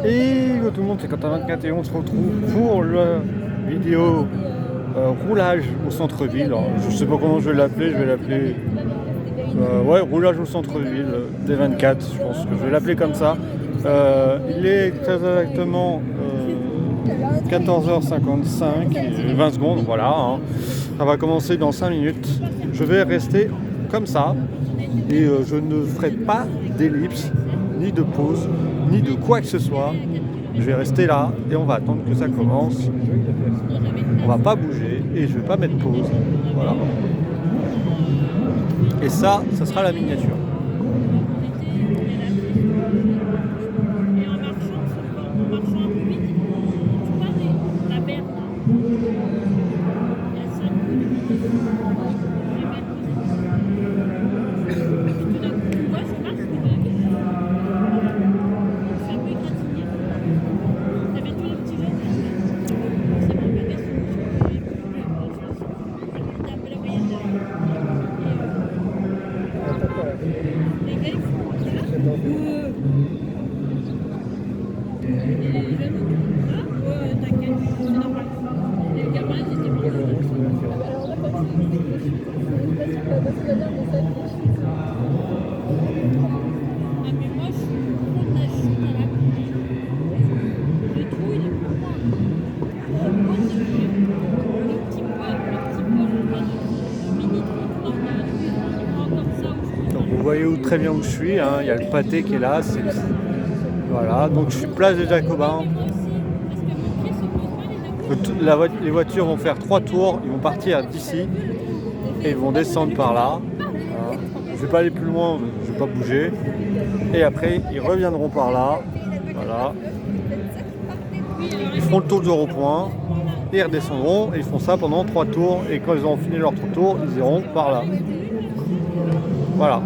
Et tout le monde, c'est Quentin 24 et on se retrouve pour la vidéo roulage au centre-ville. Alors, je sais pas comment je vais l'appeler ouais, roulage au centre-ville des 24, je pense que je vais l'appeler comme ça. Il est très exactement 14h55 et 20 secondes, voilà. Hein. Ça va commencer dans 5 minutes. Je vais rester comme ça et je ne ferai pas d'ellipse, ni de pause, ni de quoi que ce soit. Je vais rester là et on va attendre que ça commence. On va pas bouger et je vais pas mettre pause. Voilà. Et ça sera la miniature. Vous voyez très bien où je suis, hein. Il y a le pâté qui est là. Voilà, donc je suis place des Jacobins. Les voitures vont faire 3 tours, ils vont partir d'ici et ils vont descendre par là. Voilà. Je ne vais pas aller plus loin, je ne vais pas bouger. Et après, ils reviendront par là. Voilà. Ils feront le tour du rond-point et ils redescendront et ils font ça pendant 3 tours. Et quand ils auront fini leur tour, ils iront par là. Voilà.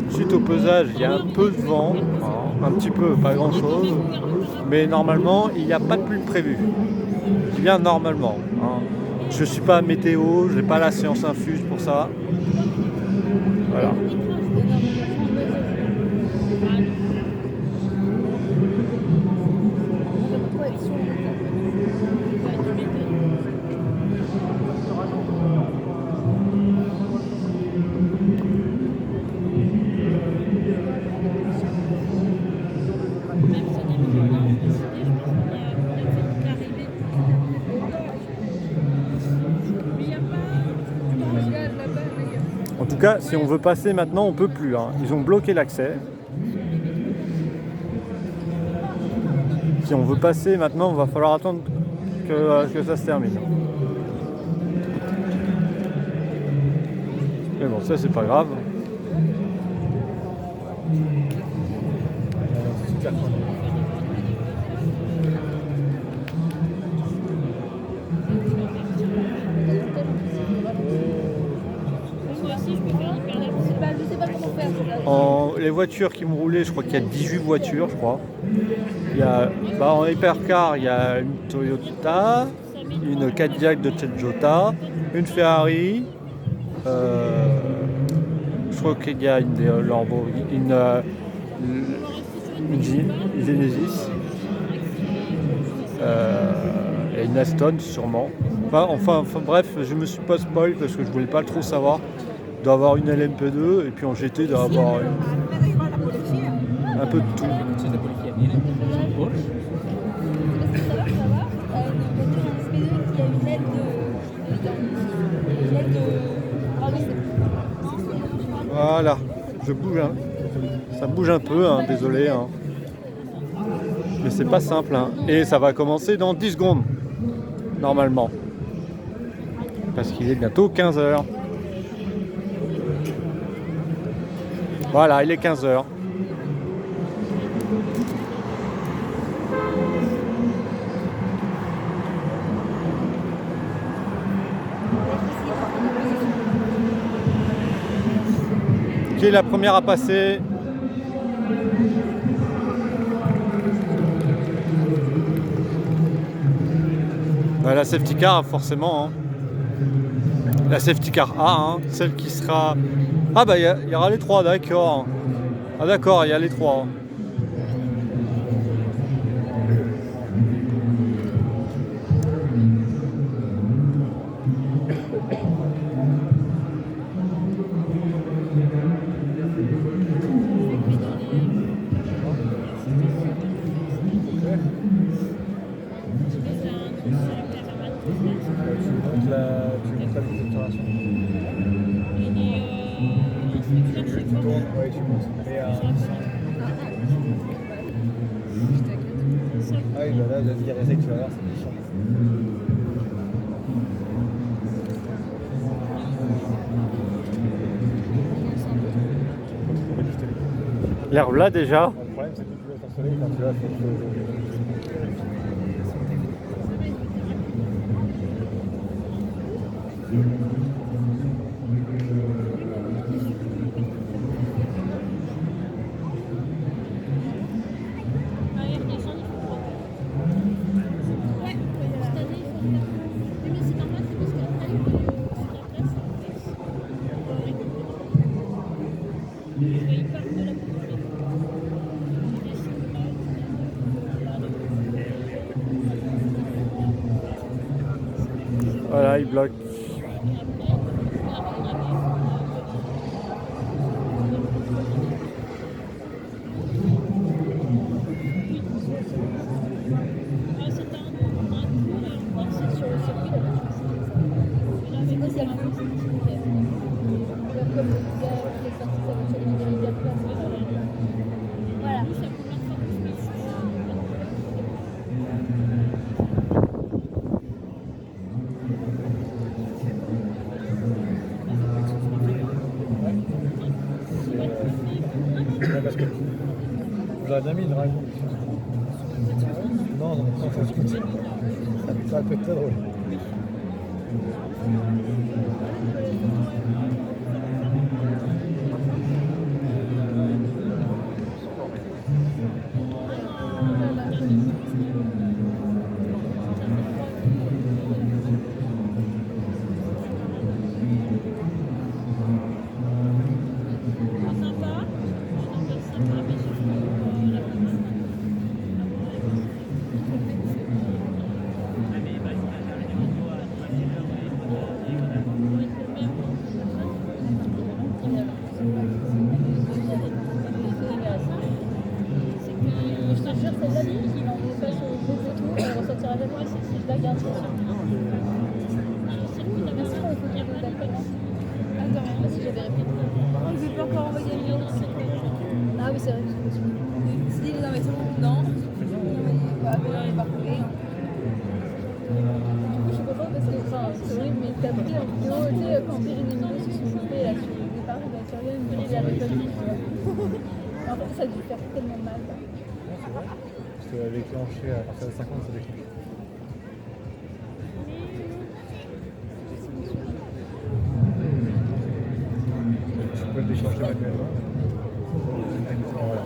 Suite au pesage, il y a un peu de vent, hein, un petit peu, pas grand chose, mais normalement il n'y a pas de pluie prévue. Je dis bien normalement. Hein. Je ne suis pas météo, je n'ai pas la science infuse pour ça. Voilà. En tout cas, si on veut passer maintenant, on peut plus. Hein. Ils ont bloqué l'accès. Si on veut passer maintenant, il va falloir attendre que ça se termine. Mais bon, ça c'est pas grave. Les voitures qui me roulaient, je crois qu'il y a 18 voitures, je crois. Il y a, en hypercar, il y a une Toyota, une Cadillac de Toyota, une Ferrari, je crois qu'il y a une Genesis, et une Aston sûrement. Enfin, bref, je me suis pas spoil parce que je voulais pas trop savoir. Il doit avoir une LMP2 et puis en GT il doit avoir un peu de tout. Voilà, je bouge, hein. Ça bouge un peu, hein, désolé. Hein. Mais c'est pas simple. Hein. Et ça va commencer dans 10 secondes, normalement. Parce qu'il est bientôt 15h. Voilà, il est 15h. Qui est la première à passer? La safety car, forcément. Hein. La safety car A, hein, celle qui sera... Ah bah il y aura les 3, d'accord. Ah d'accord, il y a les 3. L'herbe là déjà. Le problème, c'est que tu vas t'installer quand tu vas Voilà, il bloque. J'aurais bien mis une dragon. Non, ça se continue. Ça peut être très drôle. Ça a dû faire tellement mal. Parce que déclenché à partir de 50, c'est déclenché. Tu peux le déclencher manuellement. Voilà.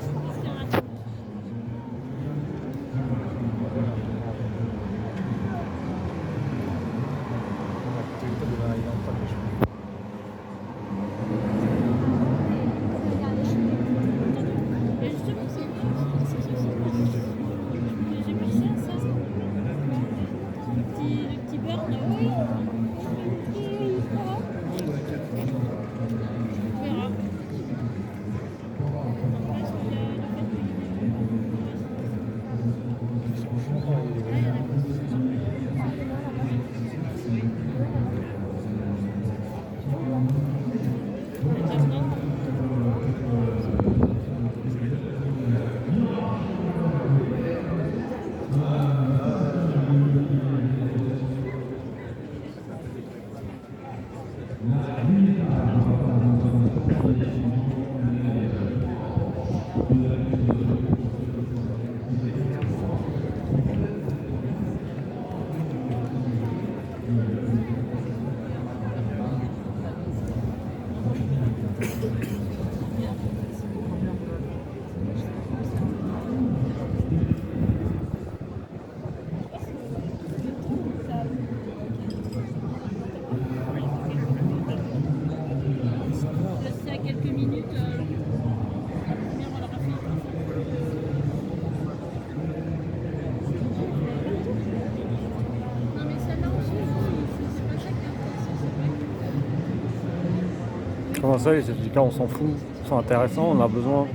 Enfin ça, les certificats, on s'en fout. C'est intéressant, on a besoin.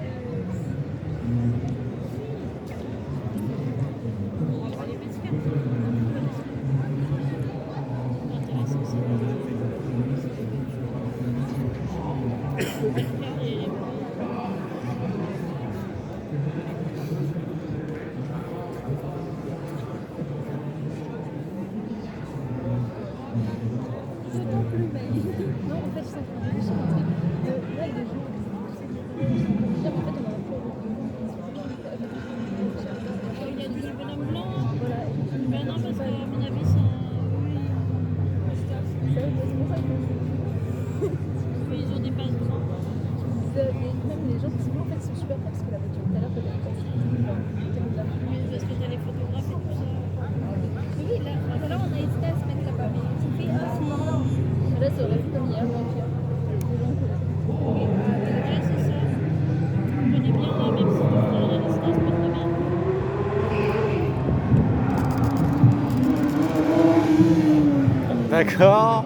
D'accord.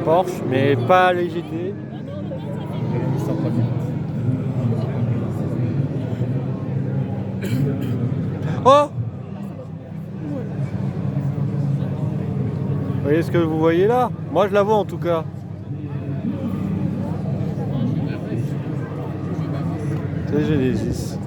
Porsche, mais pas les GT. Oh! Vous voyez ce que vous voyez là? Moi je la vois en tout cas. C'est Genesis.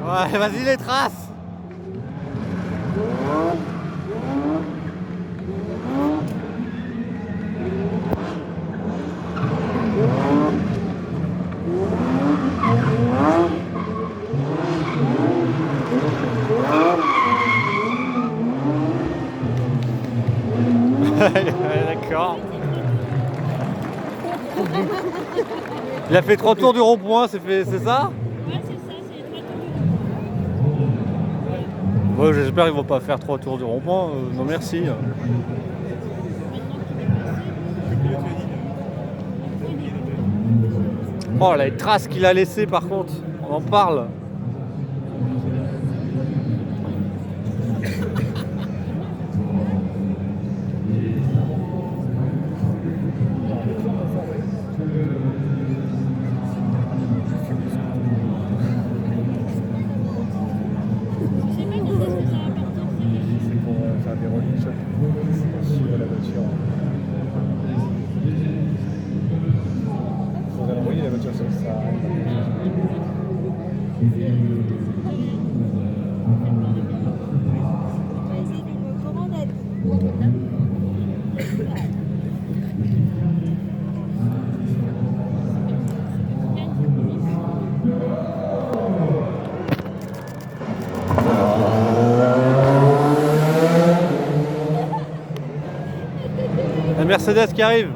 Ouais, vas-y les traces. D'accord. Il a fait 3 tours du rond-point, c'est ça? Ouais, c'est ça, c'est 3 tours. Ouais, j'espère qu'ils vont pas faire 3 tours du rond-point. Non merci. Oh les traces qu'il a laissées par contre, on en parle. La Mercedes qui arrive.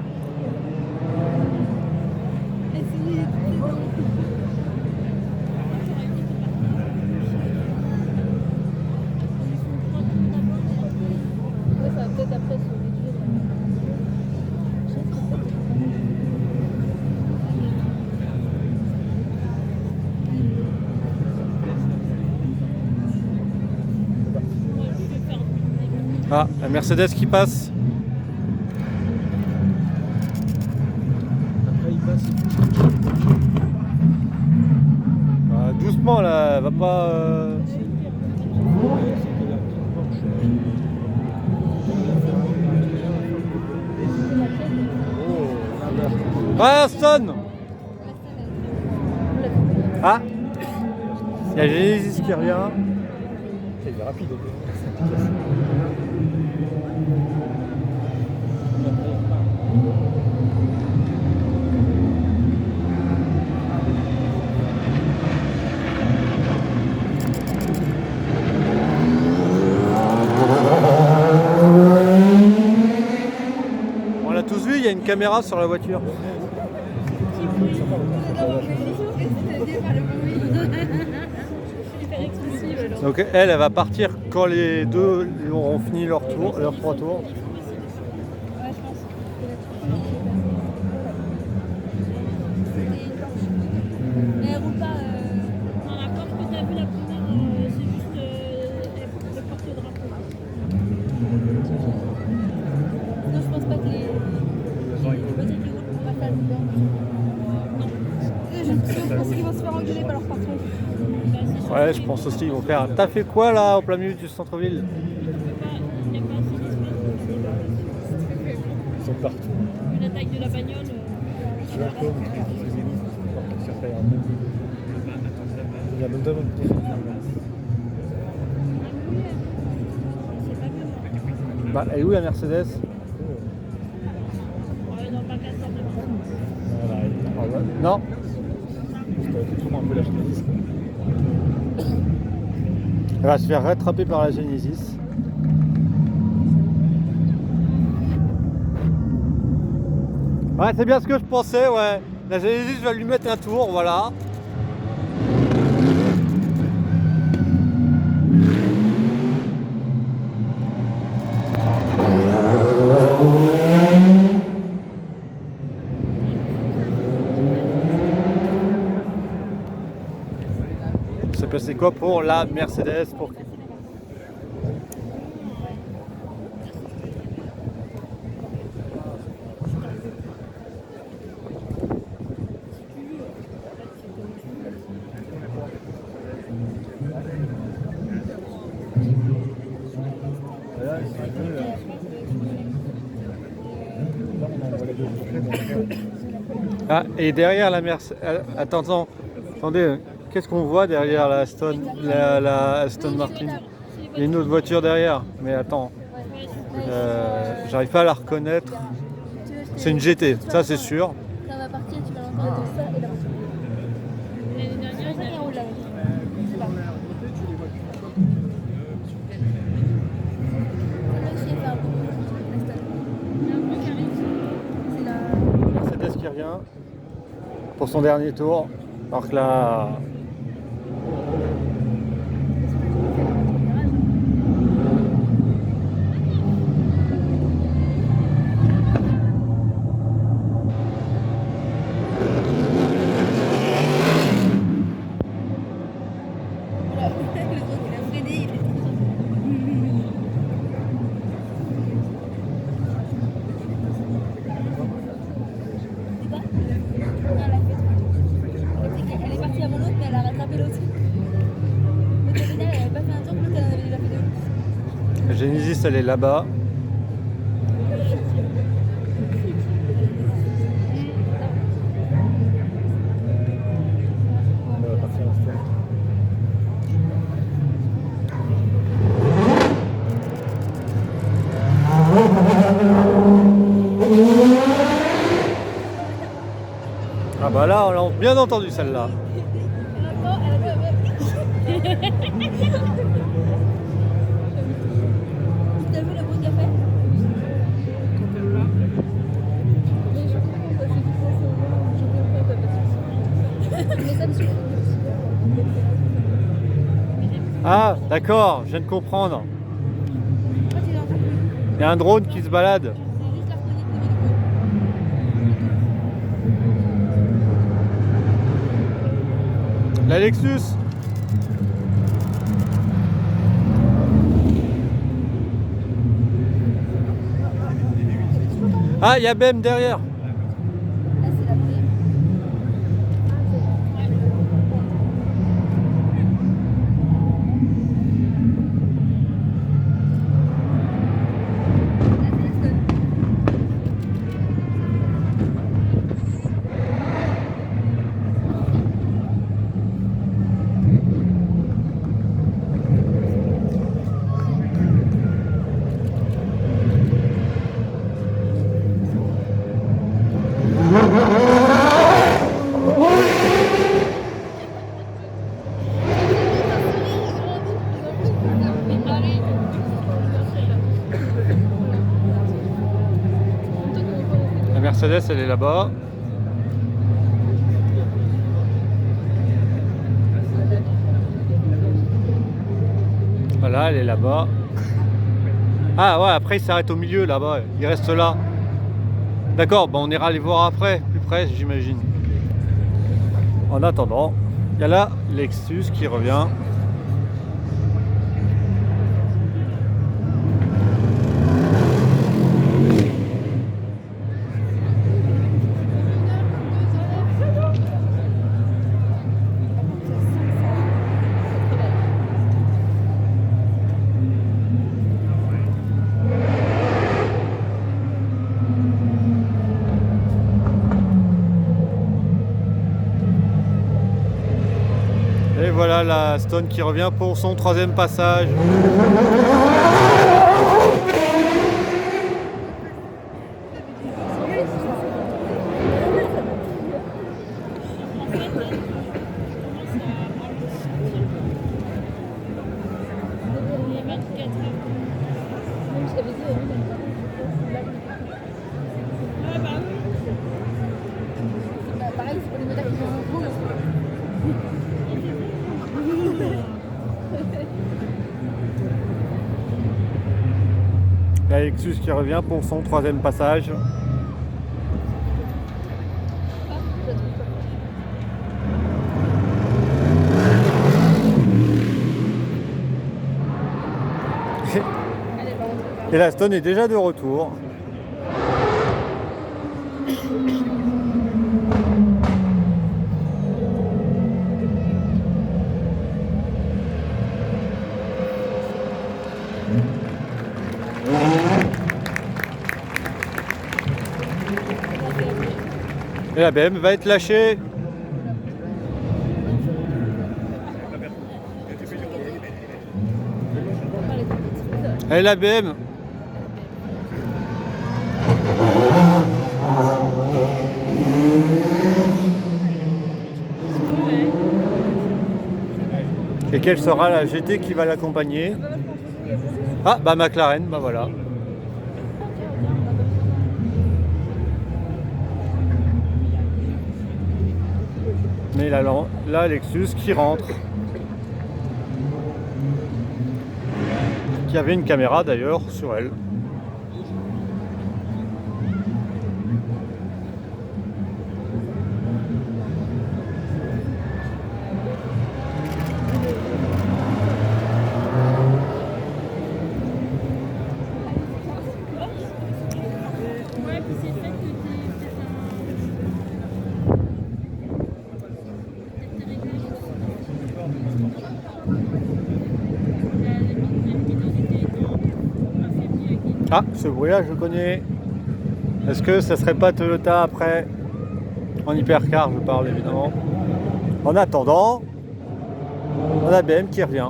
Ah, la Mercedes qui passe. Après, il passe. elle va pas. Ah, Aston. Ah, il y a Genesis qui revient. Il est rapide. On l'a tous vu, il y a une caméra sur la voiture. Donc elle va partir quand les deux auront fini leur tour, leurs 3 tours. Ouais, je pense. Mais elle roule pas. Dans la porte que t'as vu la première, c'est juste le porte-drapeau. Non, je pense pas que les voitures qui roulent pour pas faire le blanc. Non. Je pense qu'ils vont se faire engueuler par leur patron. Ouais, je pense aussi, ils vont faire. T'as fait quoi là, au plein milieu du centre-ville? Il n'y a pas assez d'espace. Ils sont partout. Vu la taille de la bagnole. Je suis d'accord. Il y a notamment une C'est pas bien. Bah, elle est où la Mercedes? Ouais, dans le bac à sable. Voilà, Ah ouais. Non. je trouve un peu la Genesis. Elle va se faire rattraper par la Genesis. Ouais, c'est bien ce que je pensais, ouais. La Genesis va lui mettre un tour, voilà. C'est passé quoi pour la Mercedes pour... Ah, et derrière la Mercedes... Attendez, qu'est-ce qu'on voit derrière la Aston Martin? Il y a une autre voiture derrière, mais attends, j'arrive pas à la reconnaître. C'est une GT, ça c'est sûr. Ça va partir, tu vas l'entendre dans ça et là. L'année dernière, il y a où là? Mercedes qui revient pour son dernier tour, alors que là... Elle est partie avant l'autre, mais elle a rattrapé l'autre. Donc au final, elle n'avait pas fait un tour, l'autre elle avait déjà fait deux. La Genesis elle est là-bas. On va partir à l'instant. Ah bah là, on l'a bien entendu celle-là. T'as vu le bruit qu'elle fait? Mais ça me suffit. Ah, d'accord, je viens de comprendre. Moi, tu l'entends plus. Il y a un drone qui se balade. C'est juste la reconnaître du La Lexus. Ah, il y a BM derrière. Là, c'est la première. Mercedes, elle est là-bas. Voilà, elle est là-bas. Ah ouais, après il s'arrête au milieu là-bas, il reste là. D'accord, bon, on ira les voir après, plus près j'imagine. En attendant, il y a là Lexus qui revient. Et voilà la Stone qui revient pour son troisième passage. Pareil, c'est pour les modèles qui ont un gros. La Lexus qui revient pour son troisième passage. Et la Stone est déjà de retour. Et la BM va être lâchée. Et la BM. Et quelle sera la GT qui va l'accompagner? Ah bah McLaren, bah voilà. Mais là Lexus qui rentre. Qui avait une caméra d'ailleurs sur elle. Ah, ce bruit-là, je le connais. Est-ce que ça serait pas Toyota après? En hypercar, je parle évidemment. En attendant, on a BM qui revient.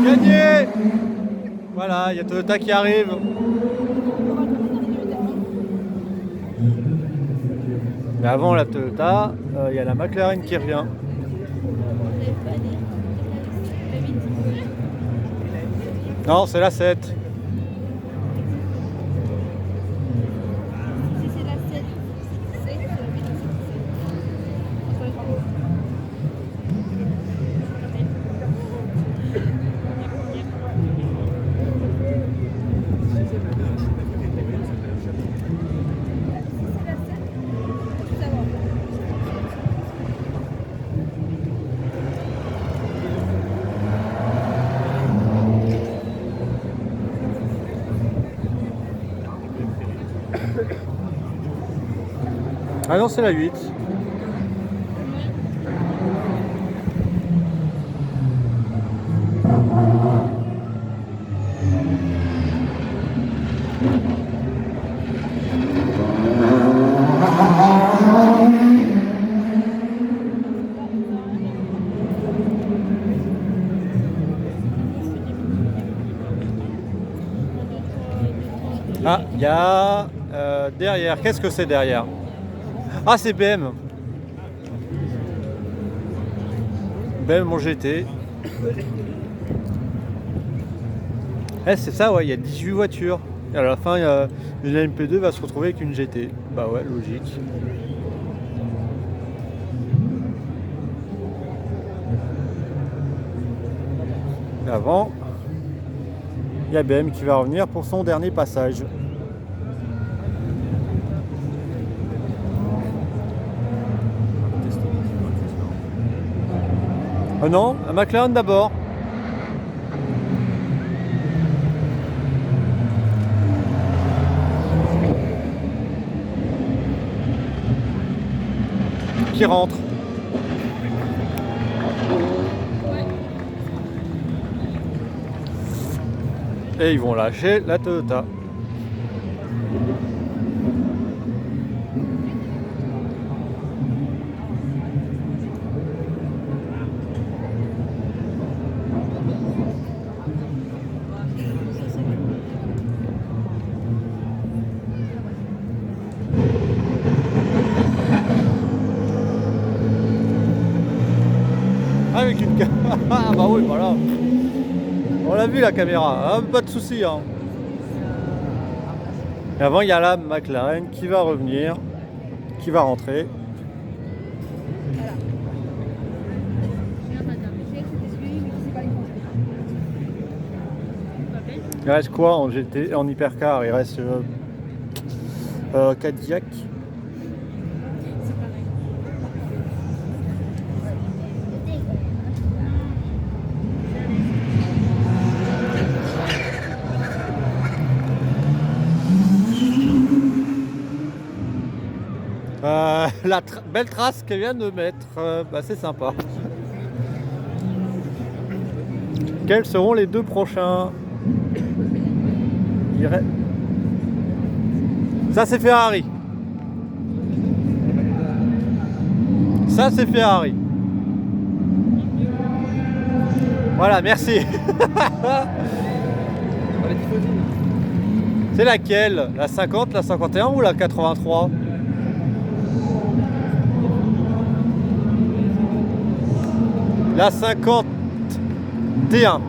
Gagné! Voilà, il y a Toyota qui arrive. Mais avant la Toyota, il y a la McLaren qui revient. Non, c'est la 7. C'est la 7. Ah non, c'est la 8. Ah, il y a derrière. Qu'est-ce que c'est derrière? Ah, c'est BM. BM en GT. Eh, c'est ça, ouais, il y a 18 voitures. Et à la fin, une LMP2 va se retrouver avec une GT. Bah ouais, logique. Et avant, il y a BM qui va revenir pour son dernier passage. Oh non, un McLaren d'abord. Qui rentre. Et ils vont lâcher la Toyota. Avec une caméra. Ah bah oui, voilà. On l'a vu la caméra, ah, pas de souci. Hein. Et avant, il y a la McLaren qui va revenir, qui va rentrer. Il reste quoi en GT, en hypercar? Il reste Cadillac. La belle trace qu'elle vient de mettre, bah, c'est sympa. Quels seront les deux prochains? Ça c'est Ferrari. Ça c'est Ferrari. Voilà, merci. C'est laquelle? La 50, la 51 ou la 83? La 51.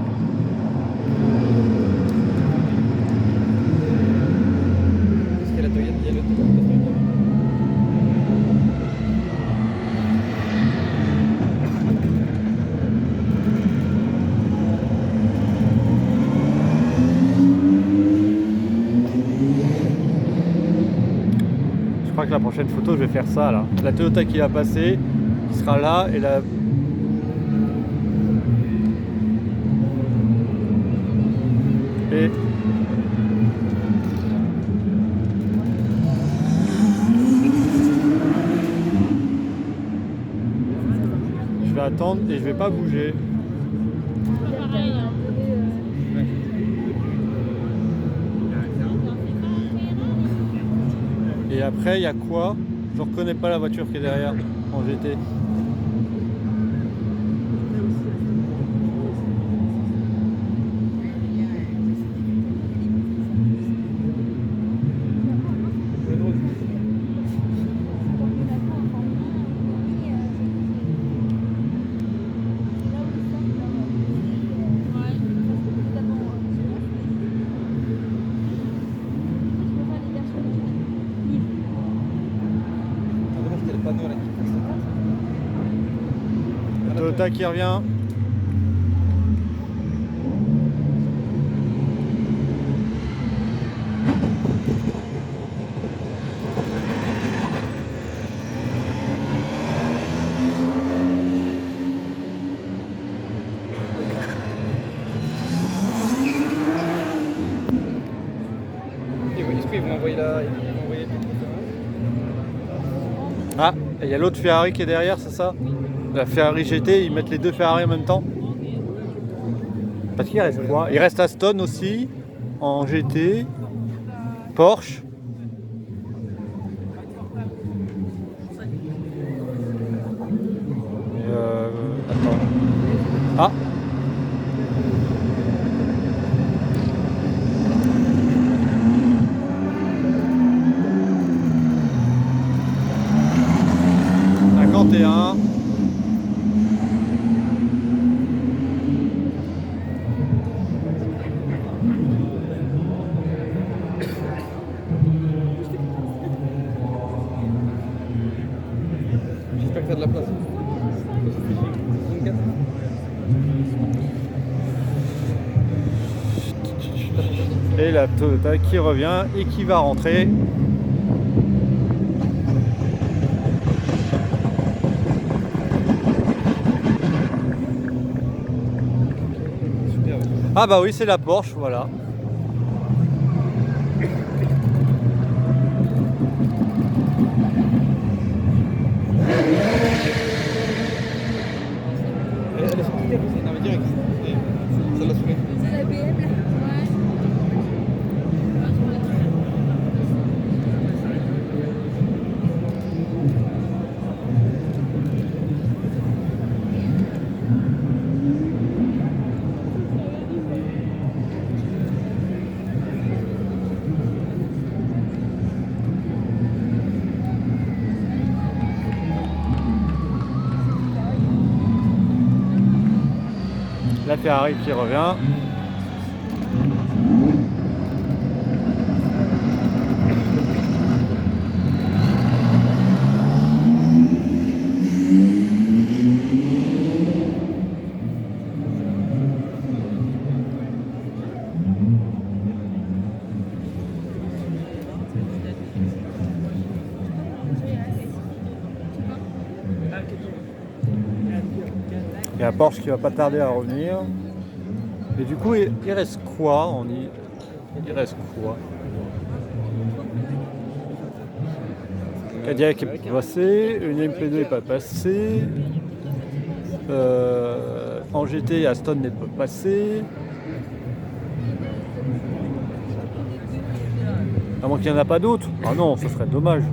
Je crois que la prochaine photo, je vais faire ça là. La Toyota qui va passer, qui sera là, et la... Et... je vais attendre et je vais pas bouger. Et après, il y a quoi? Je reconnais pas la voiture qui est derrière en GT. La Toyota qui revient. Ils vont envoyer la... Ah, il y a l'autre Ferrari qui est derrière, c'est ça? La Ferrari GT, ils mettent les deux Ferrari en même temps? Parce qu'il reste quoi? Il reste Aston aussi, en GT, Porsche. Attends. Ah! Et la Toyota qui revient et qui va rentrer. Ah bah oui, c'est la Porsche, voilà. Elle est sortie, elle va direct. Ça l'a saoulé. C'est la BM là. Ouais. La Ferrari qui revient. Il y a Porsche qui va pas tarder à revenir. Et du coup, il reste quoi? Il reste quoi? Cadillac est pas passé, une MP2 n'est pas passée, en GT, Aston n'est pas passé. À moins qu'il n'y en a pas d'autres. Ah non, ça serait dommage.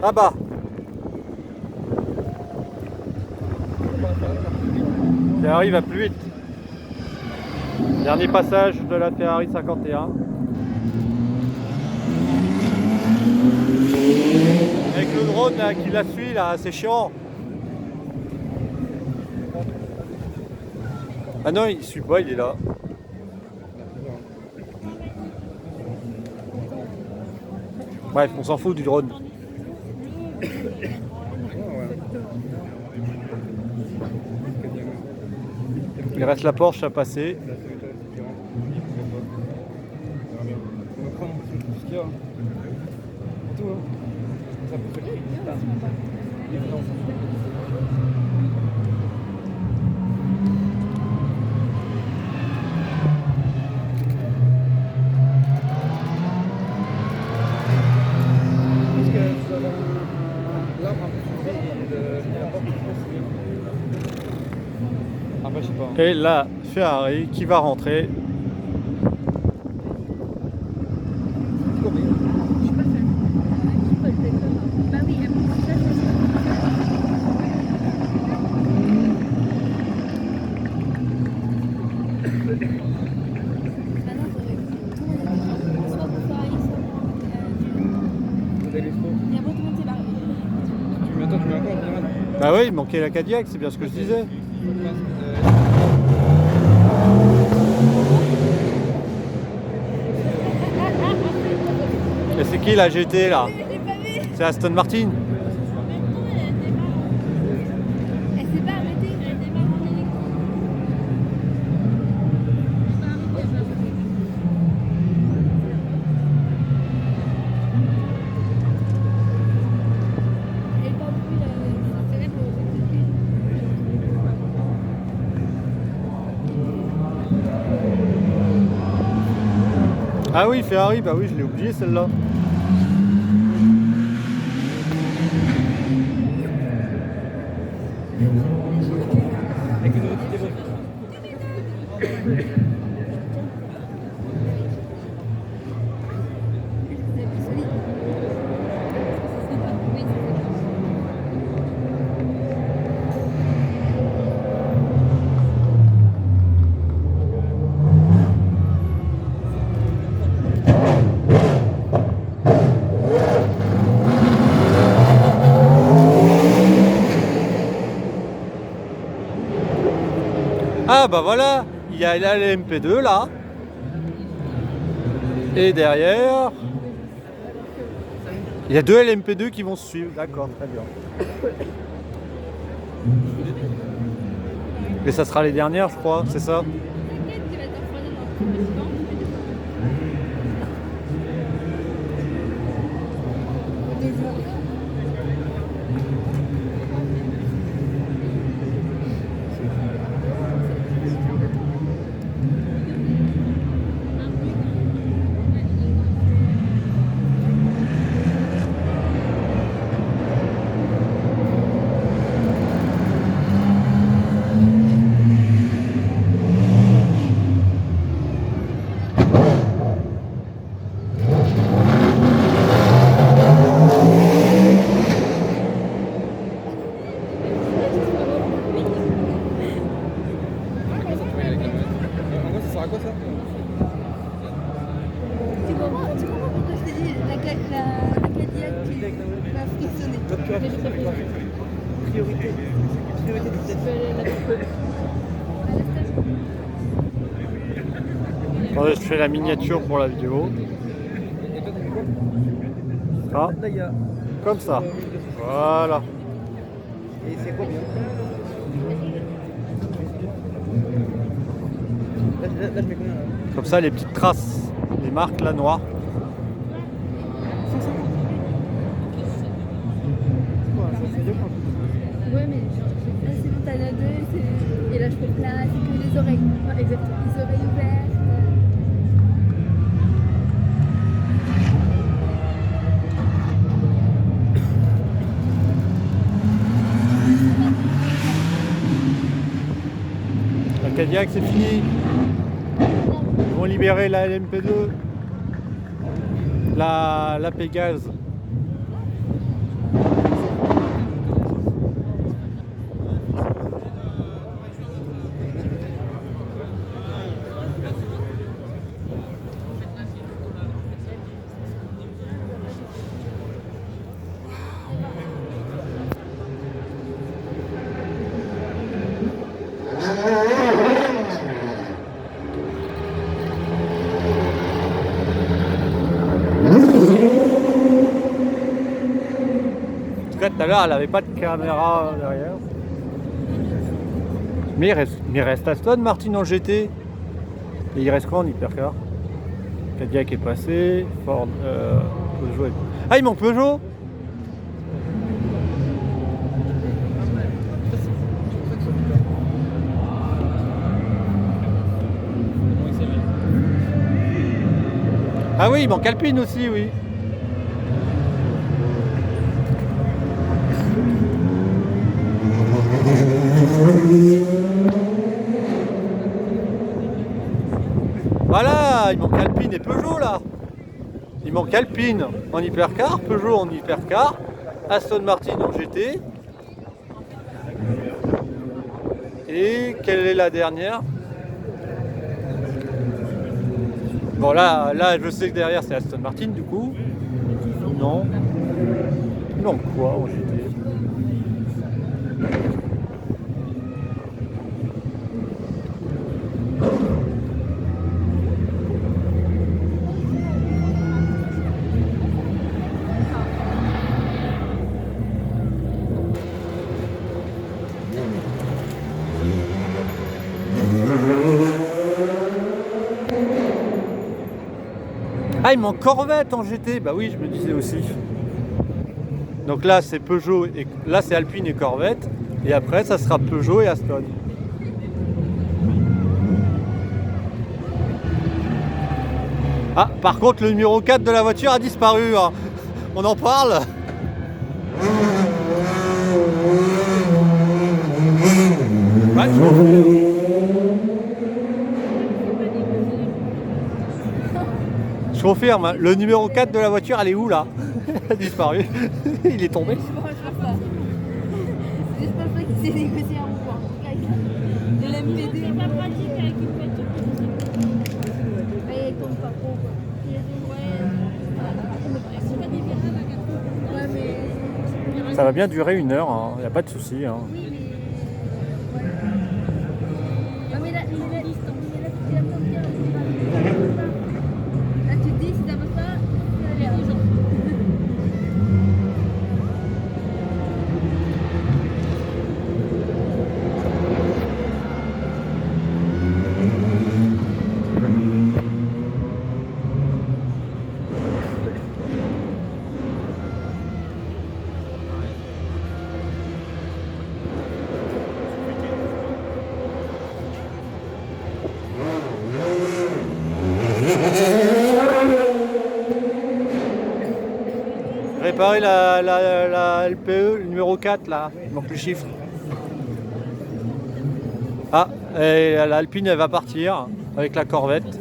Ah bah. Ferrari va plus vite. Dernier passage de la Ferrari 51. Avec le drone là, qui la suit là, c'est chiant. Ah non, il suit pas, il est là. Bref, on s'en fout du drone. Il reste la Porsche à passer. Et la Ferrari qui va rentrer. Bah oui, il manquait la Cadillac, c'est bien ce que je disais. Et c'est qui la GT là? C'est Aston Martin. Elle s'est pas arrêtée, elle démarre en électrique. Elle parle plus la célèbre. Ah oui, Ferrari, bah oui, je l'ai oublié celle-là. Ah bah voilà, il y a la MP2 là. Et derrière, il y a deux LMP2 qui vont se suivre. D'accord, très bien. Et ça sera les dernières, je crois, c'est ça? T'inquiète, tu vas te refroidir dans le président. Deux jours. Tu comprends pourquoi je t'ai dit la Cadillac qui va frissonner. Mais je préfère. Priorité. Priorité du Je peux aller là-bas. À la station. Attendez, je fais la miniature pour la vidéo. Ah, Là, il y a. comme ça. Voilà. Et c'est combien? Là, je mets combien? Comme ça, les petites traces, les marques là noires. Ouais, mais là c'est bon, t'en as deux, et là je fais place, et que les oreilles. Ouais, exactement. Les oreilles ouvertes. La Cadillac, c'est fini. Ils vont libérer la LMP2, la Pégase. En tout cas, tout à l'heure, elle n'avait pas de caméra derrière. Mais il reste Aston Martin en GT. Et il reste quoi en hypercar? Cadillac est passé. Ford, Peugeot est... Ah, il manque Peugeot. Ah oui, il manque Alpine aussi, oui. Voilà, il manque Alpine et Peugeot là. Il manque Alpine en hypercar, Peugeot en hypercar, Aston Martin en GT. Et quelle est la dernière? Bon là je sais que derrière c'est Aston Martin du coup. Non. Non quoi en GT? Ah, il manque Corvette en GT. Bah oui, je me disais aussi. Donc là, c'est Peugeot et là, c'est Alpine et Corvette. Et après, ça sera Peugeot et Aston. Ah, par contre, le numéro 4 de la voiture a disparu. Hein. On en parle? Ouais, je confirme, hein, le numéro 4 de la voiture, elle est où là? Elle a disparu. Il est tombé. Je pense pas. Je pense pas qu'il s'est négocié un point. De l'MPD. C'est pas pratique avec une voiture comme ça. Et il tombe pas trop quoi. Ouais, mais. Ça va bien durer 1 heure, il n'y a pas de souci. Hein. Oui, mais. Ouais. Ouais, mais là, tu dis la frontière, là, tu te dis, Réparer la LPE, le numéro 4 là, il manque le chiffre. Ah, et l'Alpine elle va partir avec la Corvette.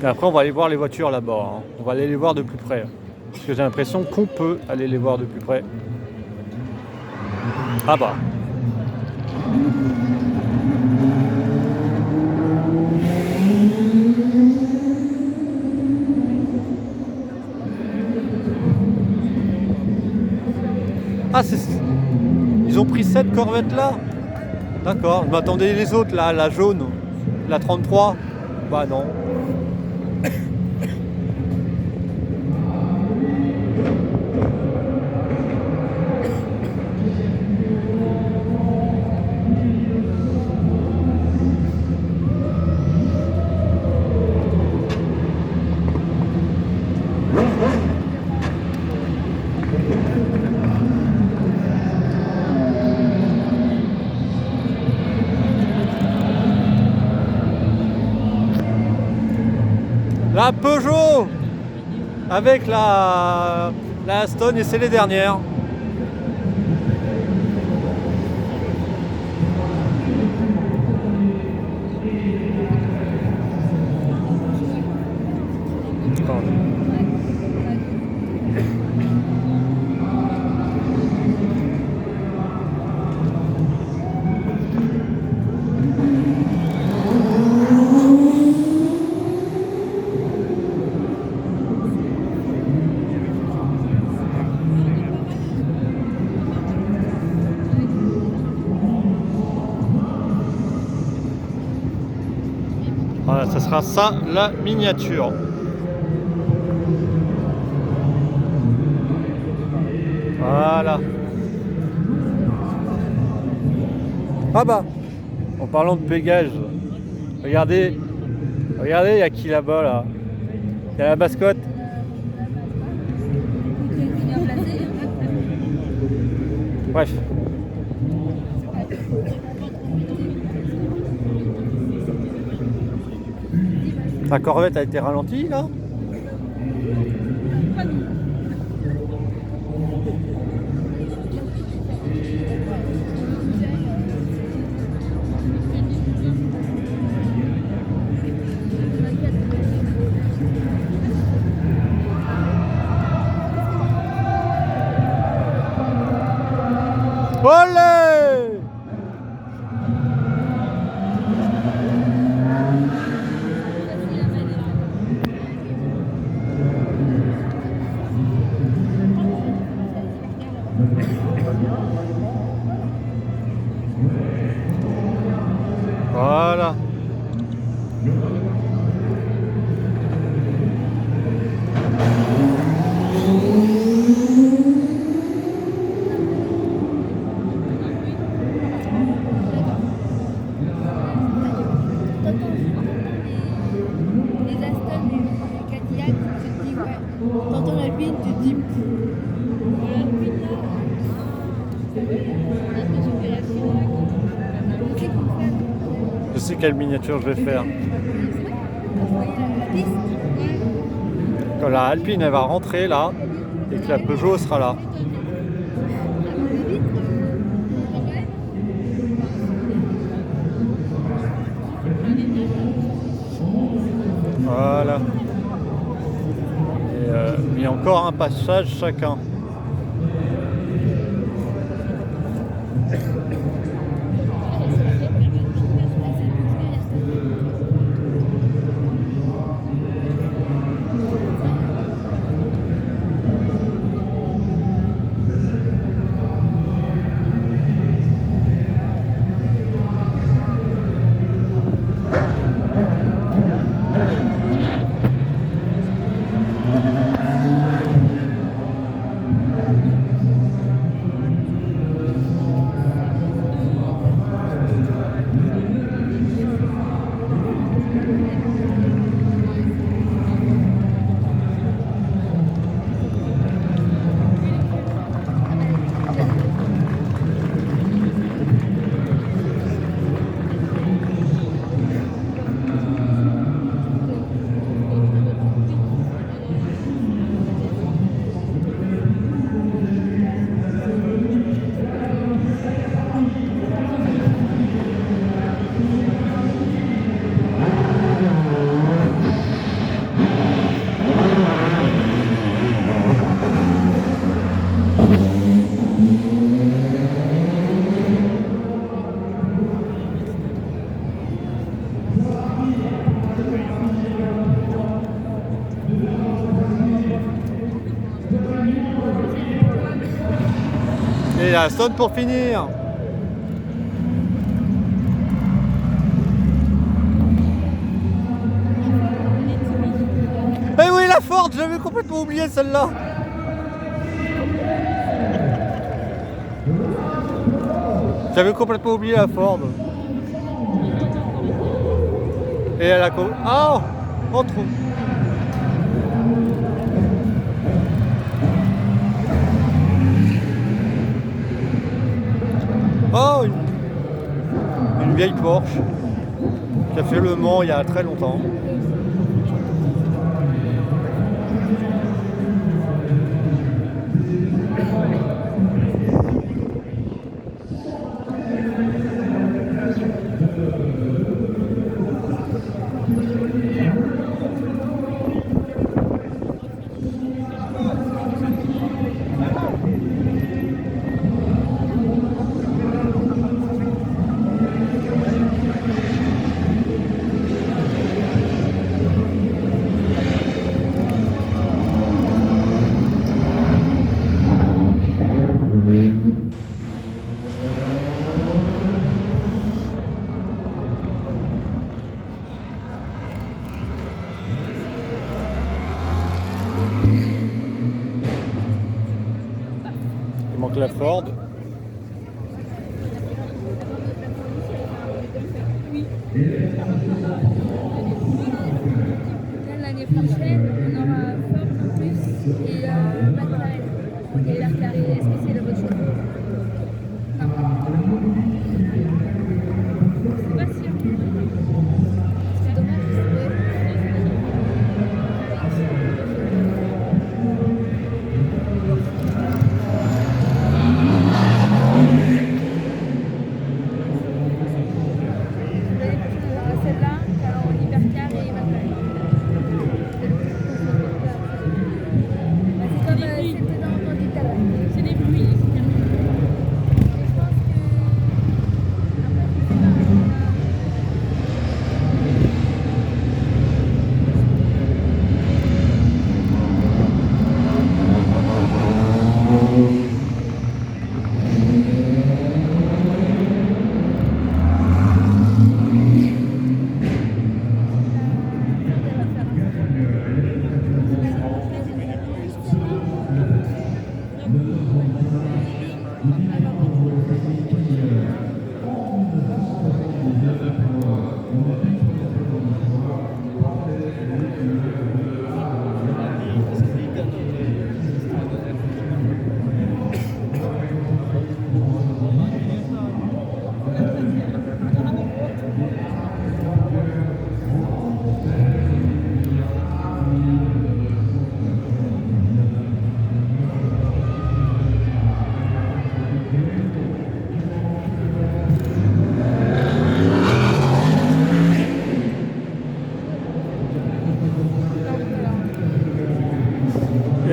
Et après on va aller voir les voitures là-bas, hein. On va aller les voir de plus près. Parce que j'ai l'impression qu'on peut aller les voir de plus près. Ah bah. Ah, ils ont pris cette Corvette là. D'accord, je m'attendais les autres là, la jaune, la 33. Bah non. La Peugeot avec la Aston et c'est les dernières. Voilà, ça sera ça la miniature. Voilà. Ah bah, en parlant de Pégase, regardez, il y a qui là-bas là? Il y a la mascotte. Bref. La Corvette a été ralentie là? Olé! Voilà. Les Aston et les Cadillac, tu te dis ouais. T'entends l'Alpine, tu te dis l'Alpine là. Je sais quelle miniature je vais faire. Quand la Alpine elle va rentrer là et que la Peugeot sera là. Voilà. Et il y a encore un passage chacun. la sonne pour finir. Eh oui, la Ford, j'avais complètement oublié celle-là. J'avais complètement oublié la Ford. Et elle a... Ah, on trouve. Oh, une vieille Porsche qui a fait le Mans il y a très longtemps. Il manque la Ford. L'année prochaine, on aura Ford en plus et McLaren. Et la carré, est-ce que c'est la bonne chose? Non. C'est pas sûr. C'est dommage. L'année prochaine, on aura celle-là, en hypercar et McLaren. C'est comme c'était dans le tout à l'heure. C'est des pluies. Je pense que.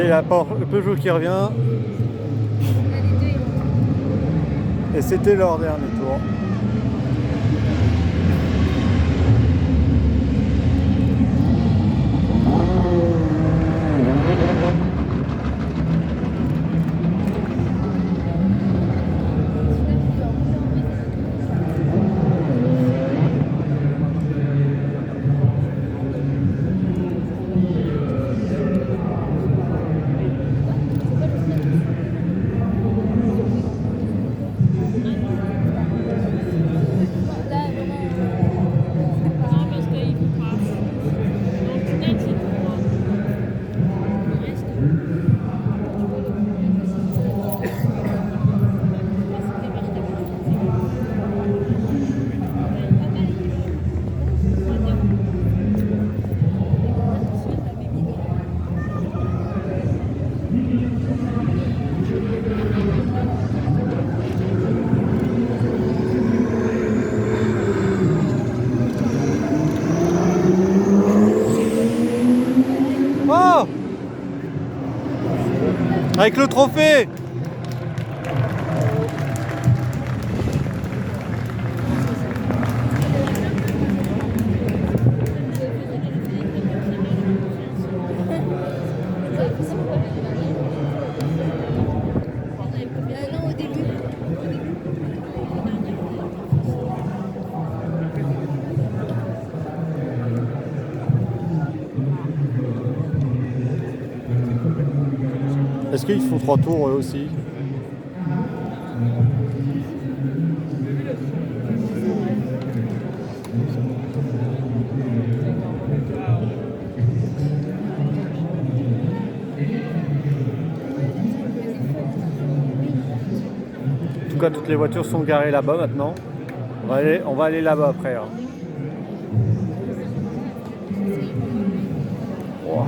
Et le Peugeot qui revient. Et c'était leur dernier tour. Oh! Avec le trophée! Non, au début. Est-ce qu'ils font 3 tours eux aussi? En tout cas, toutes les voitures sont garées là-bas maintenant. On va aller là-bas après. Hein. Wow.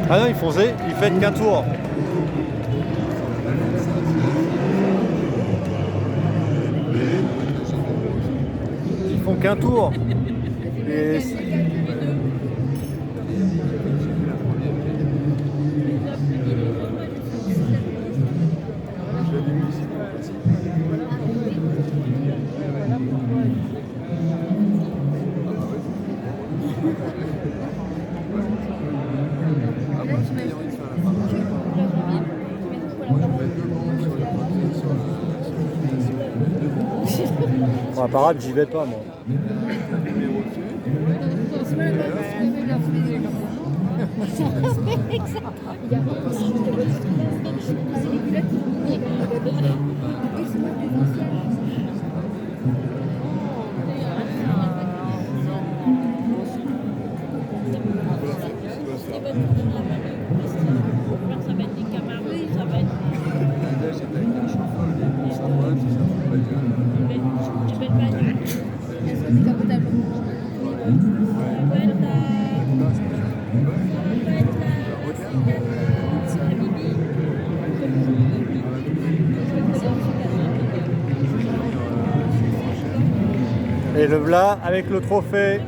Ah non, ils font qu'un tour. Ils font qu'un tour. Et... Bon, à parade, j'y vais pas moi. Et le voilà avec le trophée.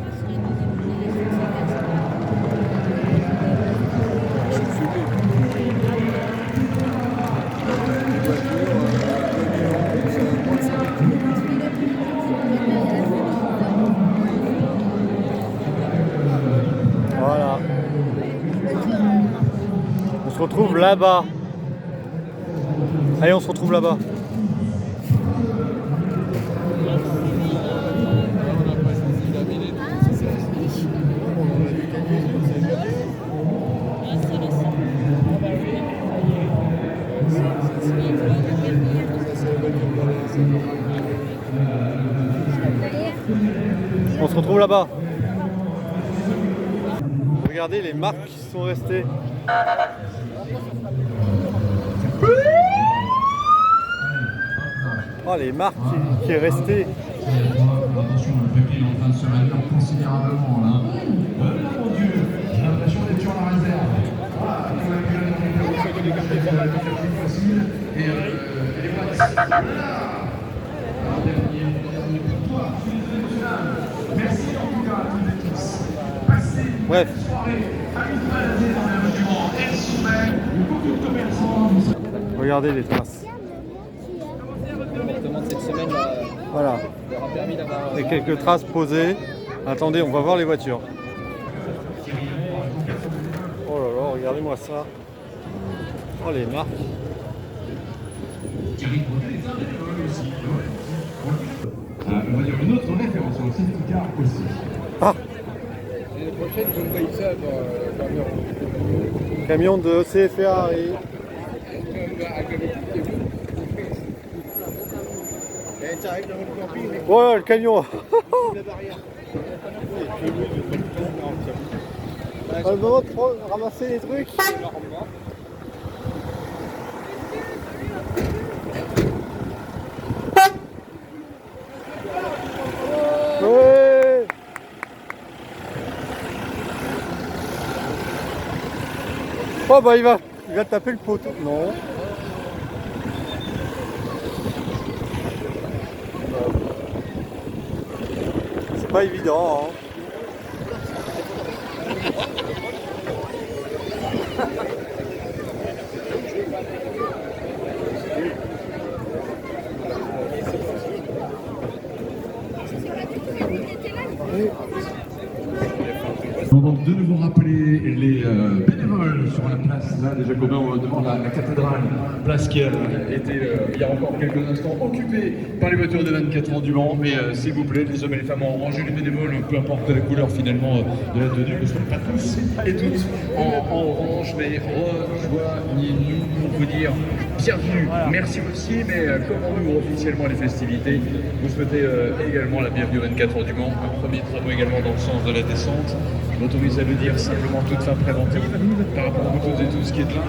Voilà. On se retrouve là-bas. Allez, on se retrouve là-bas. On se retrouve là-bas. Regardez les marques qui sont restées. Oh, les marques qui est restée. Attention, le papier est en train de se réduire considérablement là. Mon Dieu, j'ai l'impression d'être sur la réserve. Voilà, tout va bien dans les facile. Et les voitures. Merci en tout cas à toutes et tous. Passez une Bref. soirée agréable dans les restaurants El Sommet. Beaucoup de commerçants. Regardez les traces. Cette semaine, là, Voilà. leur a permis d'avoir. Et quelques traces posées. Attendez, on va voir les voitures. Oh là là, regardez-moi ça. Oh, les marques. On va dire une autre référence au safety car aussi. Ah, L'année prochaine, je me voyais ça dans leur camion de CFR. Ça arrive dans le camping, mais Ouais, le camion. la barrière. Le moment de ramasser les trucs. Ouais. Oh bah il va taper le poteau. Non. C'est pas évident. Hein. On va donc de nouveau rappeler place là des Jacobins devant la cathédrale, place qui a été il y a encore quelques instants occupée par les voitures des 24 heures du Mans. Mais s'il vous plaît, les hommes et les femmes en orange et les bénévoles, peu importe la couleur finalement de la tenue, ne sont pas tous et toutes en orange, mais rejoignez-nous pour vous dire bienvenue. Merci aussi, mais comme on ouvre officiellement les festivités, vous souhaitez également la bienvenue aux 24 heures du Mans. Un premier travaux également dans le sens de la descente. Je m'autorise à le dire simplement toute fin préventive par rapport à vous toutes et tous qui êtes là.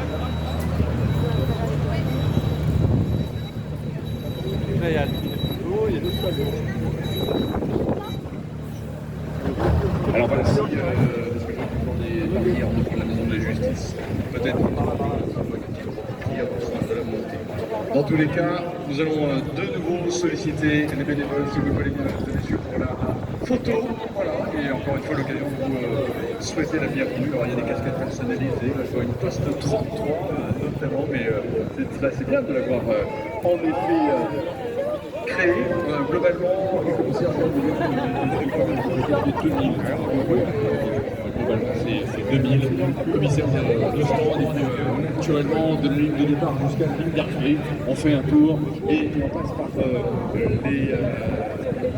Là, il y a il y a d'autres tableaux. Alors voilà, si, parce que dans des barrières devant la maison de la justice, peut-être dans tous les cas, nous allons de nouveau solliciter les bénévoles, si vous voulez bien, messieurs, pour la photo. Voilà, et encore une fois, l'occasion de vous souhaiter la bienvenue. Alors, il y a des casquettes personnalisées, là, je vois une poste 33 notamment, mais c'est bien de l'avoir en effet créé. Globalement, le commissaire globalement, c'est 2000 commissaires de stand, et puis naturellement, de la ligne de départ jusqu'à la ligne d'arrivée, on fait un tour et on passe par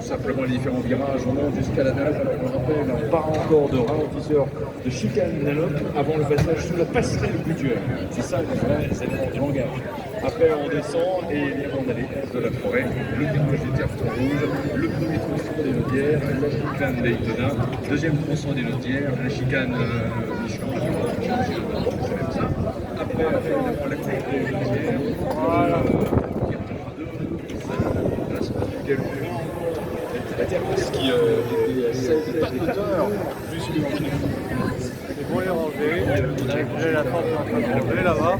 simplement les différents virages, on monte jusqu'à la nage. Alors, on rappelle, pas encore de ralentisseur de chicane nalope avant le passage sous la passerelle Goodyear. C'est ça le vrai élément du langage. Après, on descend et on a les S de la forêt, le virage des terres rouges, le premier tronçon des Naudières, la chicane d'Aytona, deuxième tronçon des Naudières, la chicane Michelin. Après, on la course des Naudières. Voilà. La terrasse qui était celle de pas d'auteur, jusqu'au C'est bon les ranger. On a récupéré la porte en train de tomber là-bas.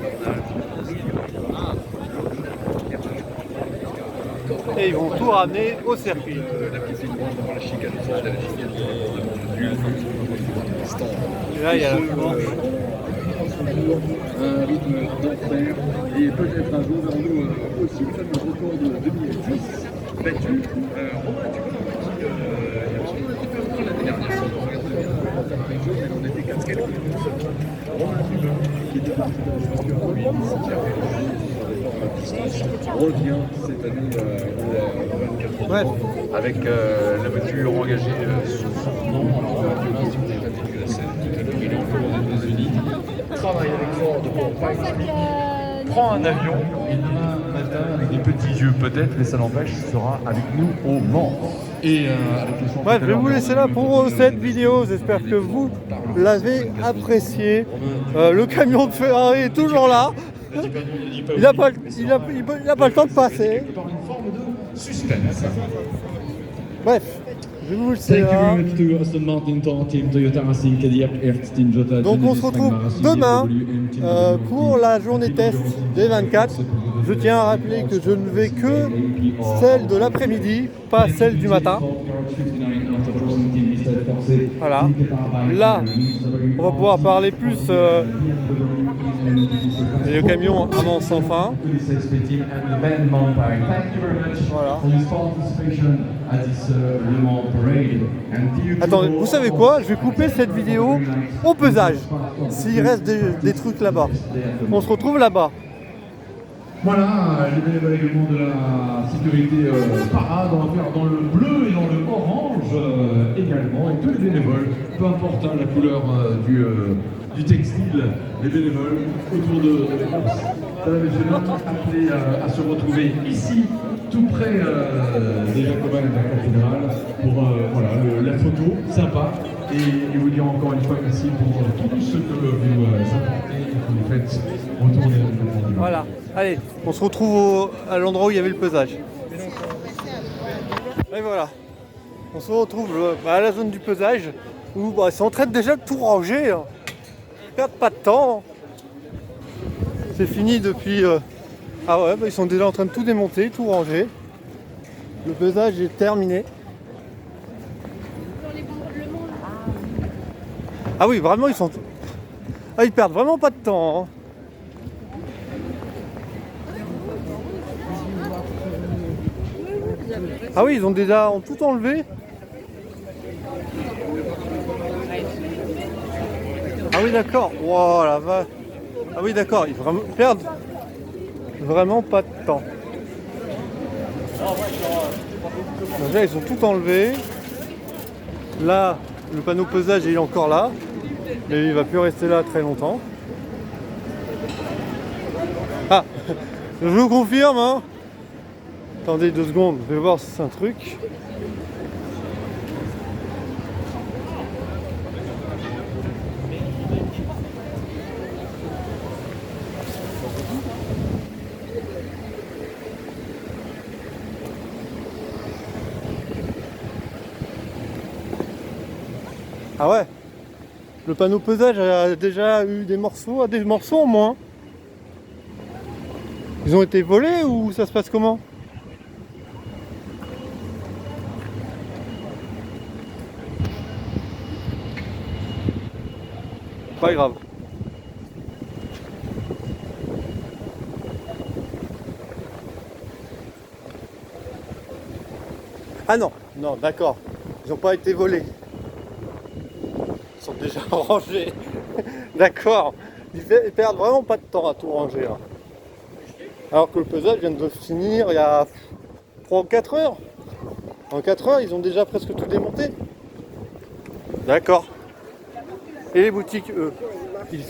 Et ils vont tout ramener au circuit. La petite ligne droite devant la chicane, la chicane Et là, il y a la planche. Un rythme d'enfer. Et peut-être un jour, verrons-nous aussi le fameux record de 2010 battu. L'année dernière, si on regarde la région, on était 4 quelques qui était parti dans les championnats en 2017, revient cette année au 24 Bref. avec la voiture engagée sous son nom. Alors, si vous n'avez pas vu la scène tout à l'heure, il est encore aux États-Unis, travaille avec Ford pour Pine, prend un avion et demain matin, avec des petits yeux peut-être, mais ça n'empêche, sera avec nous au Mans. Et Bref, je vais vous laisser là pour cette vidéo. J'espère que vous l'avez apprécié. Le camion de Ferrari est toujours là. Il n'a pas le temps de passer. Bref, je vais vous laisser là. Donc on se retrouve demain pour la journée test des 24. Je tiens à rappeler que je ne vais que celle de l'après-midi, pas celle du matin. Voilà. Là, on va pouvoir parler plus et le camion avance sans fin. Voilà. Attendez, vous savez quoi? Je vais couper cette vidéo au pesage, s'il reste des trucs là-bas. On se retrouve là-bas. Voilà, les bénévoles également de la sécurité parade, on va faire dans le bleu et dans le orange également, et tous les bénévoles, peu importe la couleur du textile, les bénévoles autour de France. Appelés à se retrouver ici, tout près des Jacobins et de la cathédrale, pour voilà, la photo sympa, et vous dire encore une fois merci pour tout ce que vous apportez et que vous faites autour des Jacobins. Voilà, allez, on se retrouve à l'endroit où il y avait le pesage. Et voilà, on se retrouve à la zone du pesage, où ils sont en train de déjà tout ranger. Hein. Ils perdent pas de temps. C'est fini depuis... Ah ouais, ils sont déjà en train de tout démonter, tout ranger. Le pesage est terminé. Ah oui, vraiment, ils sont... Ah, ils perdent vraiment pas de temps. Hein. Ah oui, ils ont déjà tout enlevé. Ah oui, d'accord. Wow, la vache. Ah oui, d'accord, ils perdent vraiment pas de temps. Donc là, ils ont tout enlevé. Là, le panneau pesage il est encore là. Mais il va plus rester là très longtemps. Ah, je vous confirme, hein. Attendez 2 secondes, je vais voir si c'est un truc. Ah ouais, le panneau pesage a déjà eu des morceaux en moins. Ils ont été volés ou ça se passe comment? Pas grave. Ah non, non, d'accord. Ils n'ont pas été volés. Ils sont déjà rangés. D'accord. Ils perdent vraiment pas de temps à tout ranger là. Alors que le pesage vient de finir il y a 3 ou 4 heures. En 4 heures, ils ont déjà presque tout démonté. D'accord. Et les boutiques, eux, ils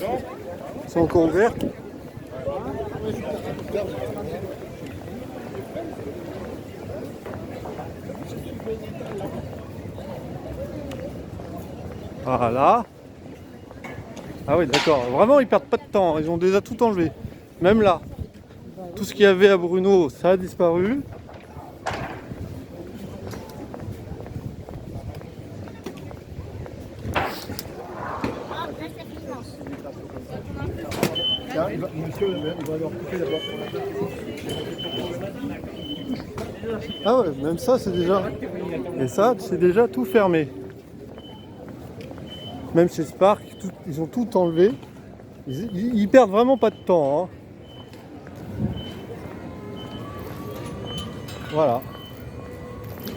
sont encore ouverts. Voilà. Ah oui, d'accord. Vraiment, ils perdent pas de temps. Ils ont déjà tout enlevé. Même là. Tout ce qu'il y avait à Bruno, ça a disparu. Monsieur, il va leur couper d'abord. Ah ouais, même ça c'est déjà... Et ça c'est déjà tout fermé. Même chez Spark, ils ont tout enlevé. Ils perdent vraiment pas de temps. Hein. Voilà.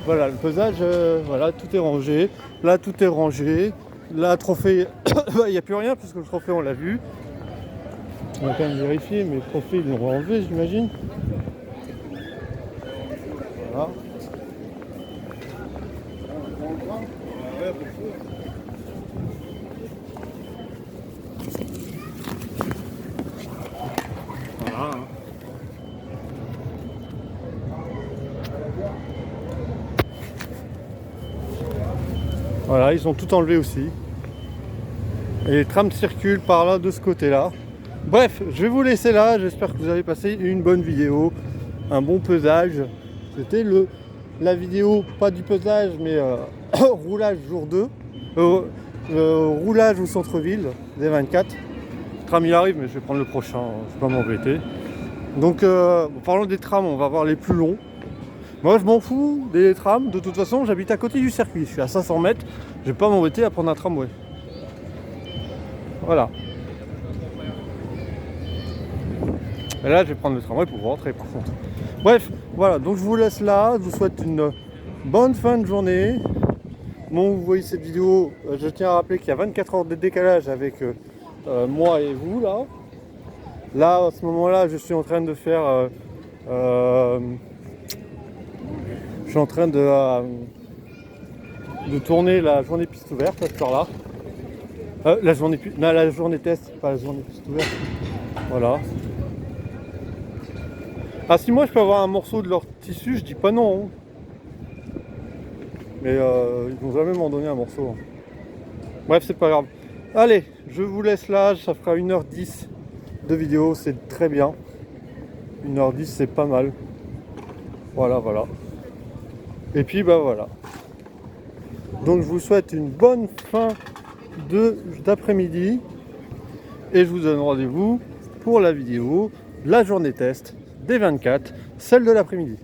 Voilà, le pesage, voilà, tout est rangé. Là, tout est rangé. Là, trophée, il n'y a plus rien puisque le trophée, on l'a vu. On va quand même vérifier, mais le trophée, ils l'ont enlevé, j'imagine. Voilà. Voilà. Voilà, ils ont tout enlevé aussi. Et les trams circulent par là, de ce côté-là. Bref, je vais vous laisser là. J'espère que vous avez passé une bonne vidéo. Un bon pesage. C'était la vidéo, pas du pesage, mais roulage jour 2. Roulage au centre-ville des 24. Le tram il arrive, mais je vais prendre le prochain. Je vais pas m'embêter. Donc, parlons des trams, on va voir les plus longs. Moi, je m'en fous des trams. De toute façon, j'habite à côté du circuit. Je suis à 500 mètres. Je vais pas m'embêter à prendre un tramway. Voilà. Et là, je vais prendre le tramway pour rentrer, par contre. Bref, voilà. Donc, je vous laisse là. Je vous souhaite une bonne fin de journée. Bon, vous voyez cette vidéo. Je tiens à rappeler qu'il y a 24 heures de décalage avec moi et vous, là. Là, à ce moment-là, je suis en train de faire... je suis en train de tourner la journée piste ouverte à cette heure-là. La journée test, pas la journée piste ouverte. Voilà. Ah, si moi je peux avoir un morceau de leur tissu, je dis pas non. Hein. Mais ils vont jamais m'en donner un morceau. Hein. Bref, c'est pas grave. Allez, je vous laisse là, ça fera 1h10 de vidéo, c'est très bien. 1h10, c'est pas mal. Voilà, voilà. Et puis bah voilà. Donc je vous souhaite une bonne fin d'après-midi. Et je vous donne rendez-vous pour la vidéo, la journée test des 24, celle de l'après-midi.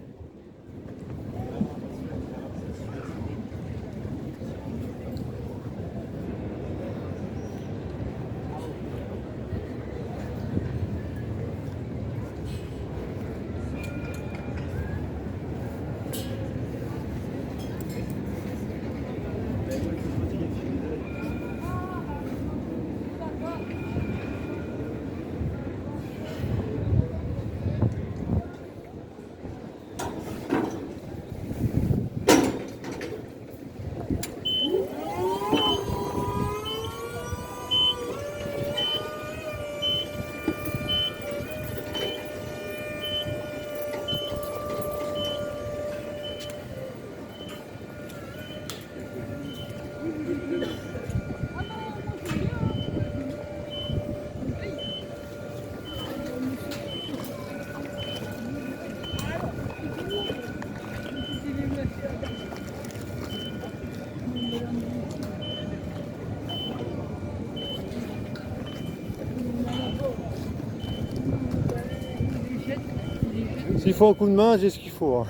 S'il faut un coup de main, j'ai ce qu'il faut. Hein.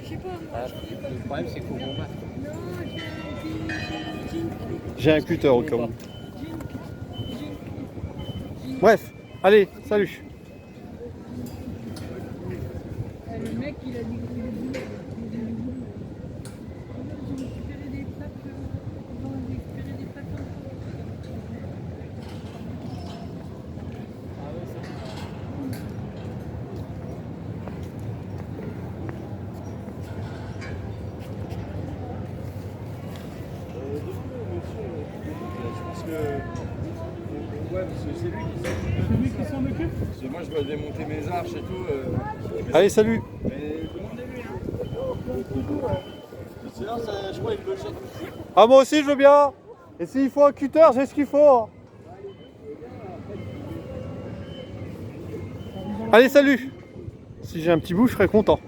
Le problème, c'est qu'il faut qu'on batte. J'ai un cutter au cas où. Bref, allez, salut. Le mec, il a dit que vous voulez. J'ai récupéré des plaques. J'ai récupéré des plaques. Ouais, parce que c'est lui qui s'en occupe. Parce que moi, je dois démonter mes arches et tout. Allez, salut. Mais demandez-lui. C'est là, je crois qu'il veut le chercher. Ah, moi aussi, je veux bien. Et s'il faut un cutter, j'ai ce qu'il faut. Allez, salut. Si j'ai un petit bout, je serais content.